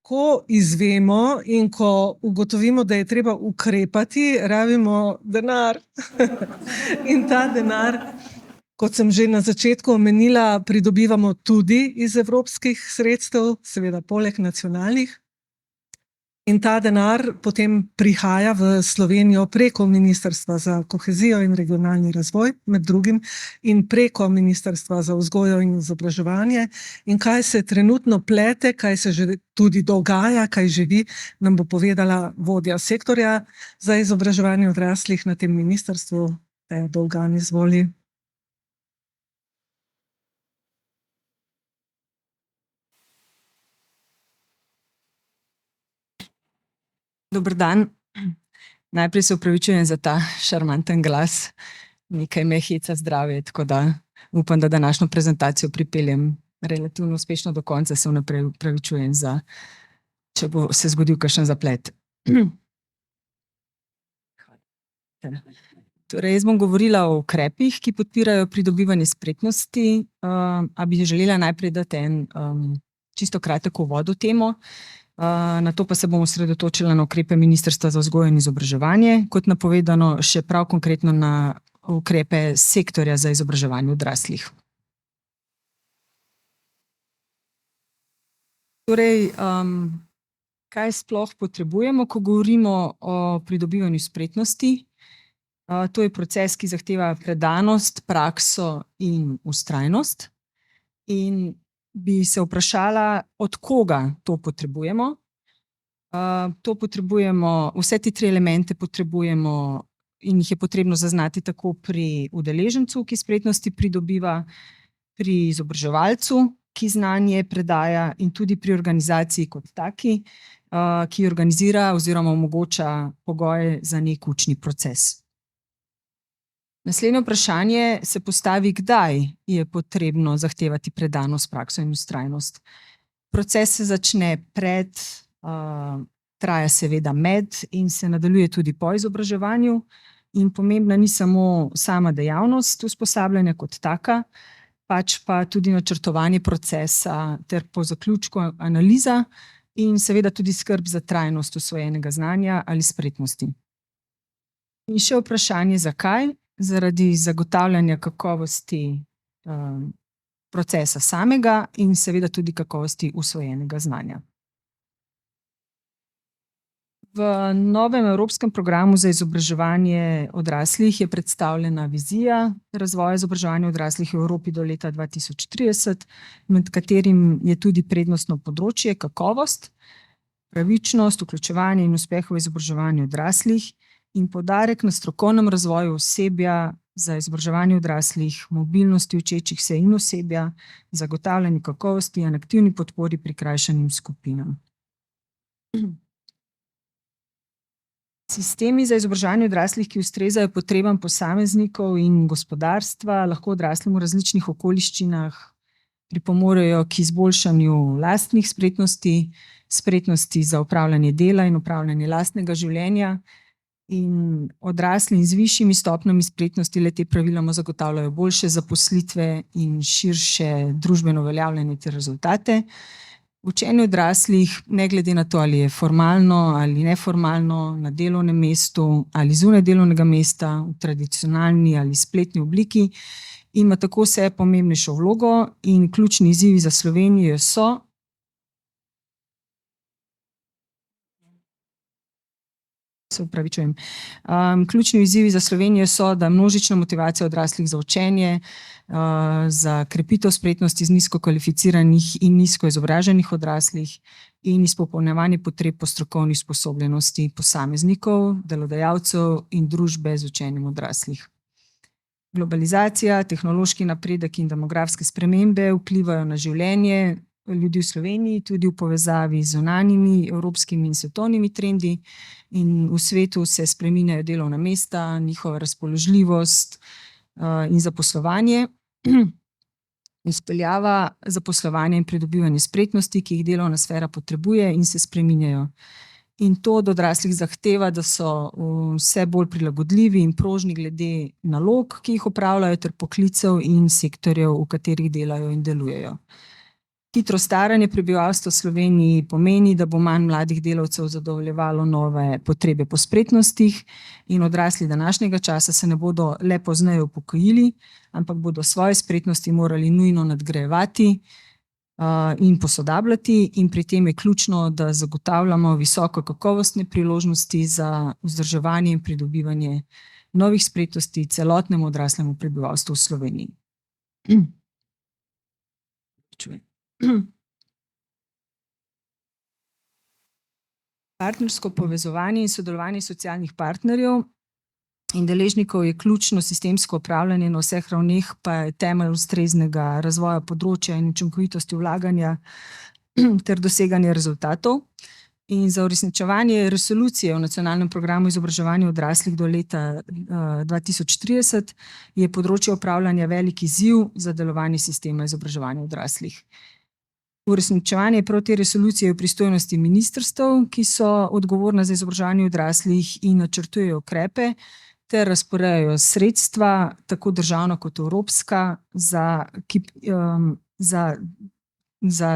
ko izvemo in ko ugotovimo, da je treba ukrepati, rabimo denar. In ta denar, kot sem že na začetku omenila, pridobivamo tudi iz evropskih sredstev, seveda poleg nacionalnih. In ta denar potem prihaja v Slovenijo preko Ministrstva za kohezijo in regionalni razvoj, med drugim, in preko Ministrstva za vzgojo in izobraževanje. In kaj se trenutno plete, kaj se že tudi dogaja, kaj živi, nam bo povedala vodja sektorja za izobraževanje odraslih na tem ministrstvu. Dolgan, izvoli. Dober dan. Najprej se opravičujem za ta šarmanten glas. Nekaj me heca zdravje, tako da upam, da današnjo prezentacijo pripeljem relativno uspešno do konca. Se vnaprej opravičujem za, če bo se zgodil kakšen zaplet. Torej, jaz bom govorila o ukrepih, ki podpirajo pridobivanje spretnosti, a bi želela najprej dati en čisto kratek uvod v temo. Na to pa se bom osredotočila na ukrepe Ministrstva za vzgojo in izobraževanje, kot napovedano še prav konkretno na ukrepe sektorja za izobraževanje odraslih. Torej, kaj sploh potrebujemo, ko govorimo o pridobivanju spretnosti? To je proces, ki zahteva predanost, prakso in vztrajnost. In bi se vprašala, od koga to potrebujemo. Vse te tri elemente potrebujemo in jih je potrebno zaznati tako pri udeležencu, ki spretnosti pridobiva, pri izobraževalcu, ki znanje predaja, in tudi pri organizaciji kot taki, ki organizira oziroma omogoča pogoje za nek učni proces. Naslednje vprašanje se postavi, kdaj je potrebno zahtevati predanost, prakso in vztrajnost. Proces se začne pred, traja seveda med in se nadaljuje tudi po izobraževanju. In pomembna ni samo sama dejavnost usposabljanja kot taka, pač pa tudi načrtovanje procesa ter po zaključku analiza in seveda tudi skrb za trajnost usvojenega znanja ali spretnosti. In še vprašanje, zakaj? Zaradi zagotavljanja kakovosti procesa samega in seveda tudi kakovosti usvojenega znanja. V novem evropskem programu za izobraževanje odraslih je predstavljena vizija razvoja izobraževanja odraslih v Evropi do leta 2030, med katerim je tudi prednostno področje kakovost, pravičnost, vključevanje in uspeh v izobraževanju odraslih in poudarek na strokovnem razvoju osebja za izobraževanje odraslih, mobilnosti učečih se in osebja, zagotavljanju kakovosti in aktivni podpori prikrajšanim skupinam. Sistemi za izobraževanje odraslih, ki ustrezajo potrebam posameznikov in gospodarstva, lahko odraslim v različnih okoliščinah pripomorejo k izboljšanju lastnih spretnosti, spretnosti za upravljanje dela in upravljanje lastnega življenja. In odrasli z višjimi stopnjami spretnosti le-te praviloma zagotavljajo boljše zaposlitve in širše družbeno uveljavljanje ter rezultate. Učenje odraslih, ne glede na to, ali je formalno ali neformalno, na delovnem mestu ali zunaj delovnega mesta, v tradicionalni ali spletni obliki, ima tako vse pomembnejšo vlogo in ključni izzivi za Slovenijo so ključni izzivi za Slovenijo so, da množična motivacija odraslih za učenje, za krepitev spretnosti z nizko kvalificiranih in nizko izobraženih odraslih in izpopolnjevanje potreb po strokovni usposobljenosti posameznikov, delodajalcev in družbe z učenjem odraslih. Globalizacija, tehnološki napredek in demografske spremembe vplivajo na življenje ljudi v Sloveniji, tudi v povezavi z zunanjimi evropskimi in svetovnimi trendi, in v svetu se spreminjajo delovna mesta, njihova razpoložljivost in zaposlovanje. Izpeljava zaposlovanja in pridobivanje spretnosti, ki jih delovna sfera potrebuje in se spreminjajo. In to od odraslih zahteva, da so vse bolj prilagodljivi in prožni glede nalog, ki jih opravljajo, ter poklicev in sektorjev, v katerih delajo in delujejo. Hitro staranje prebivalstva v Sloveniji pomeni, da bo manj mladih delavcev zadovoljevalo nove potrebe po spretnostih in odrasli današnjega časa se ne bodo le pozneje upokojili, ampak bodo svoje spretnosti morali nujno nadgrajevati in posodabljati, in pri tem je ključno, da zagotavljamo visoko kakovostne priložnosti za vzdrževanje in pridobivanje novih spretnosti celotnemu odraslemu prebivalstvu v Sloveniji. Partnersko povezovanje in sodelovanje socialnih partnerjev in deležnikov je ključno sistemsko upravljanje na vseh ravneh, pa je temelj ustreznega razvoja področja in učinkovitosti vlaganja ter doseganja rezultatov. In za uresničevanje resolucije o nacionalnem programu izobraževanja odraslih do leta 2030 je področje upravljanja velik izziv za delovanje sistema izobraževanja odraslih. Uresničevanje prav te resolucije je v pristojnosti ministrstev, ki so odgovorna za izobraževanje odraslih in načrtujejo ukrepe ter razporejajo sredstva, tako državna kot evropska, za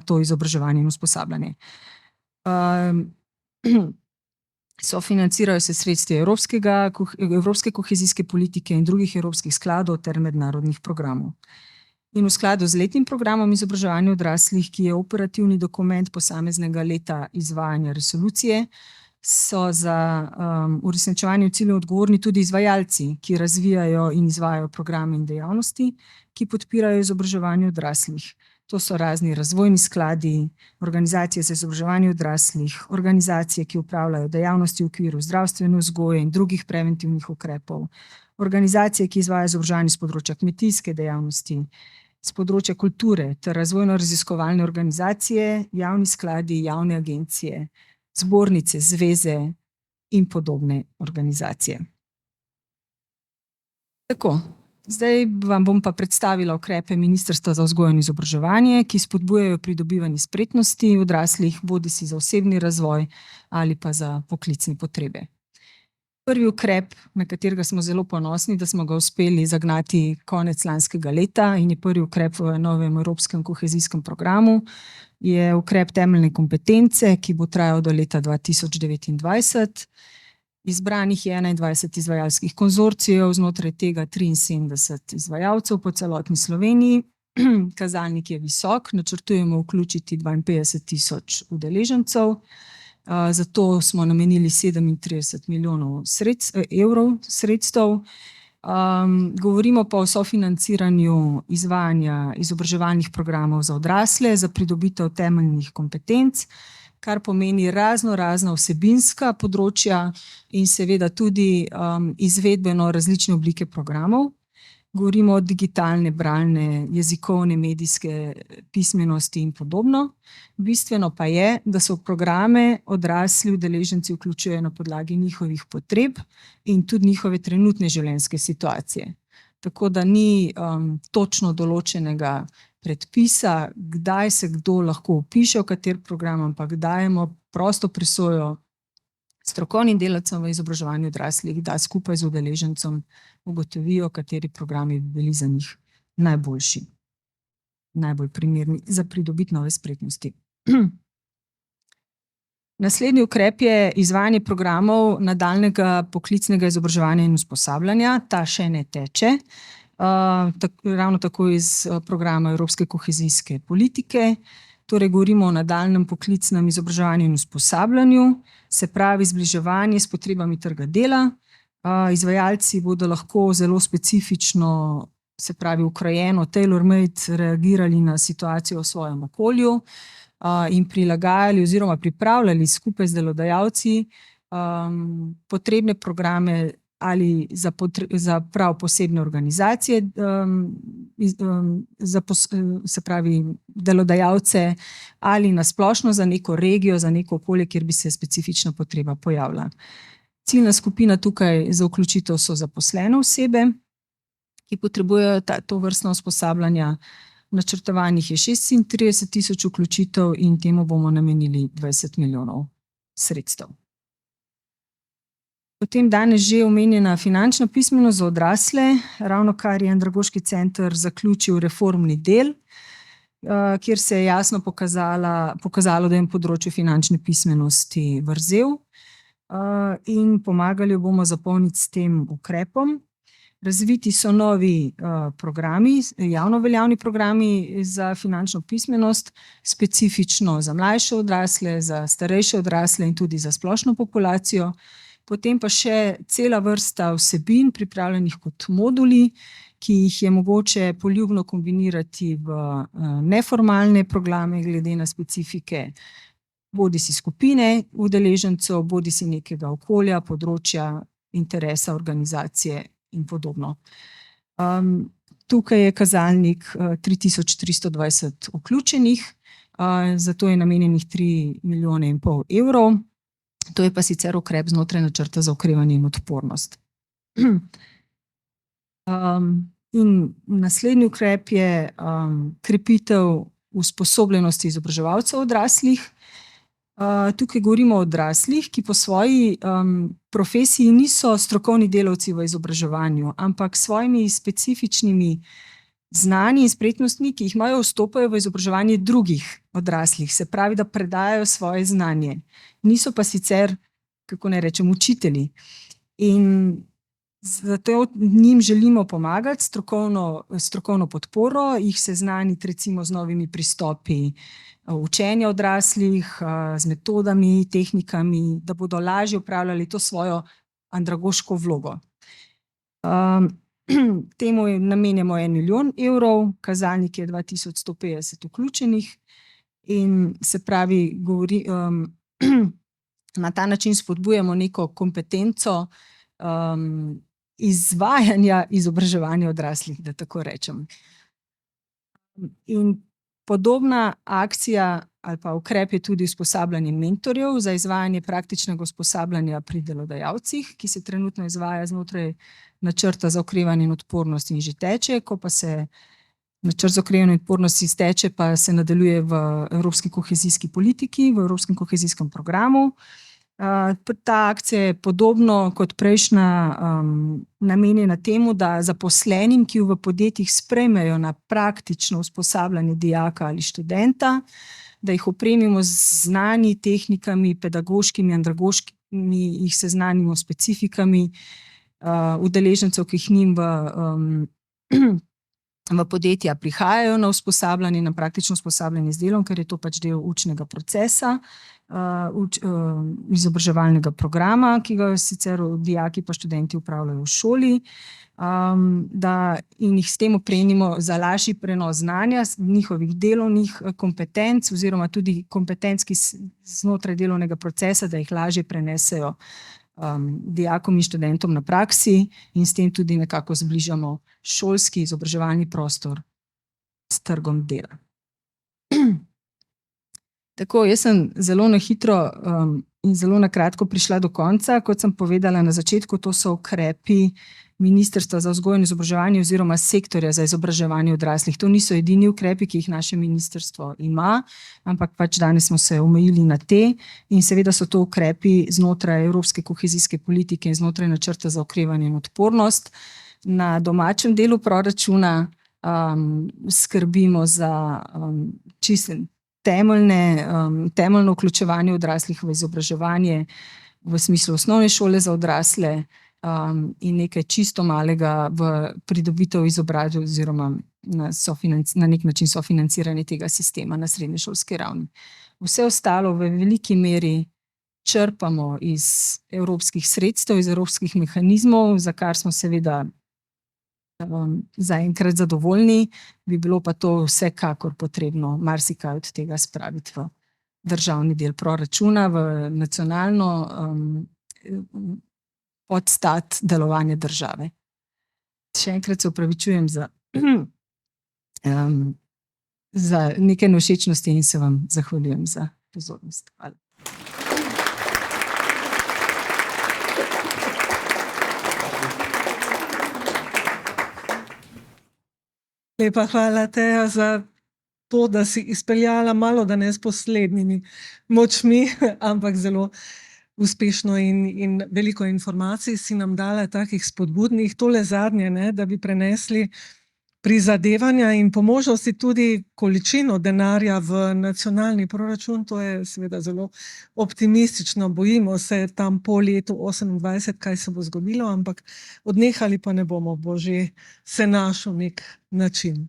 to izobraževanje in usposabljanje. Sofinancirajo se sredstva evropske kohezijske politike in drugih evropskih skladov ter mednarodnih programov. In v skladu z letnim programom izobraževanja odraslih, ki je operativni dokument posameznega leta izvajanja resolucije, so za uresničevanje ciljev odgovorni tudi izvajalci, ki razvijajo in izvajajo programe in dejavnosti, ki podpirajo izobraževanje odraslih. To so razni razvojni skladi, organizacije za izobraževanje odraslih, organizacije, ki upravljajo dejavnosti v okviru zdravstvene vzgoje in drugih preventivnih ukrepov, organizacije, ki izvajajo izobraževanje s področja kmetijske dejavnosti, s področja kulture ter razvojno-raziskovalne organizacije, javni skladi, javne agencije, zbornice, zveze in podobne organizacije. Tako. Zdaj vam bom pa predstavila ukrepe Ministrstva za vzgojo in izobraževanje, ki spodbujajo pridobivanje spretnosti odraslih, bodisi za osebni razvoj ali pa za poklicne potrebe. Prvi ukrep, na katerega smo zelo ponosni, da smo ga uspeli zagnati konec lanskega leta in je prvi ukrep v novem evropskem kohezijskem programu, je ukrep temeljne kompetence, ki bo trajal do leta 2029. Izbranih je 21 izvajalskih konzorcijev, znotraj tega 73 izvajalcev po celotni Sloveniji. Kazalnik je visok, načrtujemo vključiti 52.000 udeležencev, zato smo namenili 37 milijonov evrov sredstev. Govorimo pa o sofinanciranju izvajanja izobraževalnih programov za odrasle za pridobitev temeljnih kompetenc, kar pomeni razna vsebinska področja in seveda tudi izvedbeno različne oblike programov. Govorimo o digitalne, bralne, jezikovne, medijske pismenosti in podobno. Bistveno pa je, da so v programe odrasli udeleženci vključujejo na podlagi njihovih potreb in tudi njihove trenutne življenjske situacije. Tako da ni točno določenega predpisa, kdaj se kdo lahko vpiše v kateri program, ampak dajemo prosto presojo strokovnim delavcem v izobraževanju odraslih, da skupaj z udeležencem ugotovijo, kateri programi bi bili za njih najboljši, najbolj primerni za pridobiti nove spretnosti. Naslednji ukrep je izvajanje programov nadaljnjega poklicnega izobraževanja in usposabljanja. Ta še ne teče. Ravno tako iz programa Evropske kohezijske politike. Torej govorimo o nadaljnjem poklicnem izobraževanju in usposabljanju, se pravi zbliževanje s potrebami trga dela. Izvajalci bodo lahko zelo specifično, se pravi ukrojeno, tailor-made reagirali na situacijo v svojem okolju in prilagajali oziroma pripravljali skupaj z delodajalci potrebne programe ali za prav posebne organizacije, se pravi delodajalce, ali na splošno za neko regijo, za neko okolje, kjer bi se specifična potreba pojavila. Ciljna skupina tukaj za vključitev so zaposlene osebe, ki potrebujejo tovrstna usposabljanja. Načrtovanih je 36.000 vključitev in temu bomo namenili 20 milijonov sredstev. Potem danes že omenjena finančna pismenost za odrasle, ravnokar je Andragoški center zaključil reformni del. kjer se je jasno pokazalo, da je na področju finančne pismenosti vrzel, in pomagali jo bomo zapolniti s tem ukrepom. Razviti so novi programi, javno veljavni programi za finančno pismenost, specifično za mlajše odrasle, za starejše odrasle in tudi za splošno populacijo. Potem pa še cela vrsta vsebin, pripravljenih kot moduli, ki jih je mogoče poljubno kombinirati v neformalne programe glede na specifike bodisi skupine udeležencev, bodisi nekega okolja, področja, interesa organizacije in podobno. Tukaj je kazalnik 3320 vključenih, zato je namenjenih 3,5 milijone evrov. To je pa sicer ukrep znotraj načrta za okrevanje in odpornost. In naslednji ukrep je krepitev usposobljenosti izobraževalcev odraslih. Tukaj govorimo o odraslih, ki po svoji profesiji niso strokovni delavci v izobraževanju, ampak s svojimi specifičnimi znanji in spretnostmi, ki jih imajo, vstopajo v izobraževanje drugih odraslih, se pravi, da predajajo svoje znanje. Niso pa sicer, kako naj rečem, učitelji. In zato njim želimo pomagati strokovno podporo, jih seznaniti recimo z novimi pristopi učenja odraslih, z metodami, tehnikami, da bodo lažje upravljali to svojo andragoško vlogo. Temu namenjamo 1 milijon evrov, kazalnik je 2150 vključenih in se pravi, na ta način spodbujamo neko kompetenco izvajanja izobraževanja odraslih, da tako rečem. In podobna akcija ali pa ukrep je tudi usposabljanje mentorjev za izvajanje praktičnega usposabljanja pri delodajalcih, ki se trenutno izvaja znotraj načrta za okrevanje in odpornost in že teče. Ko pa se načrt za okrevanje in odpornost izteče, pa se nadaljuje v evropski kohezijski politiki, v evropskem kohezijskem programu. Ta akcija je podobno kot prejšnja namenjena temu, da zaposlenim, ki v podjetjih sprejmejo na praktično usposabljanje dijaka ali študenta, da jih opremimo z znanji, tehnikami, pedagoškimi, andragoškimi, jih seznanimo s specifikami udeležencev, ki jih njim v podjetja prihajajo na usposabljanje, na praktično usposabljanje z delom, ker je to pač del učnega procesa, izobraževalnega programa, ki ga sicer dijaki pa študenti upravljajo v šoli, in jih s tem opremimo za lažji prenos znanja, njihovih delovnih kompetenc oziroma tudi kompetenc, ki znotraj delovnega procesa, da jih lažje prenesejo dijakom in študentom na praksi in s tem tudi nekako zbližamo šolski izobraževalni prostor s trgom dela. Tako, jaz sem zelo na hitro in zelo na kratko prišla do konca. Kot sem povedala na začetku, to so ukrepi Ministrstva za vzgojo in izobraževanje oziroma sektorja za izobraževanje odraslih. To niso edini ukrepi, ki jih naše ministrstvo ima, ampak pač danes smo se omejili na te in seveda so to ukrepi znotraj evropske kohezijske politike in znotraj načrta za okrevanje in odpornost. Na domačem delu proračuna skrbimo za temeljno vključevanje odraslih v izobraževanje v smislu osnovne šole za odrasle in nekaj čisto malega v pridobitev izobrazbe oziroma na nek način sofinanciranje tega sistema na srednješolski ravni. Vse ostalo v veliki meri črpamo iz evropskih sredstev, iz evropskih mehanizmov, za kar smo seveda zaenkrat zadovoljni, bi bilo pa to vsekakor potrebno marsikaj od tega spraviti v državni del proračuna, v nacionalno podstat delovanja države. Še enkrat se opravičujem za nekaj nevšečnosti in se vam zahvaljujem za pozornost. Hvala. Lepa hvala, Teja, za to, da si izpeljala malo, da ne s poslednjimi močmi, ampak zelo uspešno in veliko informacij si nam dala takih spodbudnih. Tole zadnje, da bi prenesli prizadevanja in po možnosti tudi količino denarja v nacionalni proračun, to je seveda zelo optimistično, bojimo se tam po letu 28, kaj se bo zgodilo, ampak odnehali pa ne bomo, bo že se našel nek način.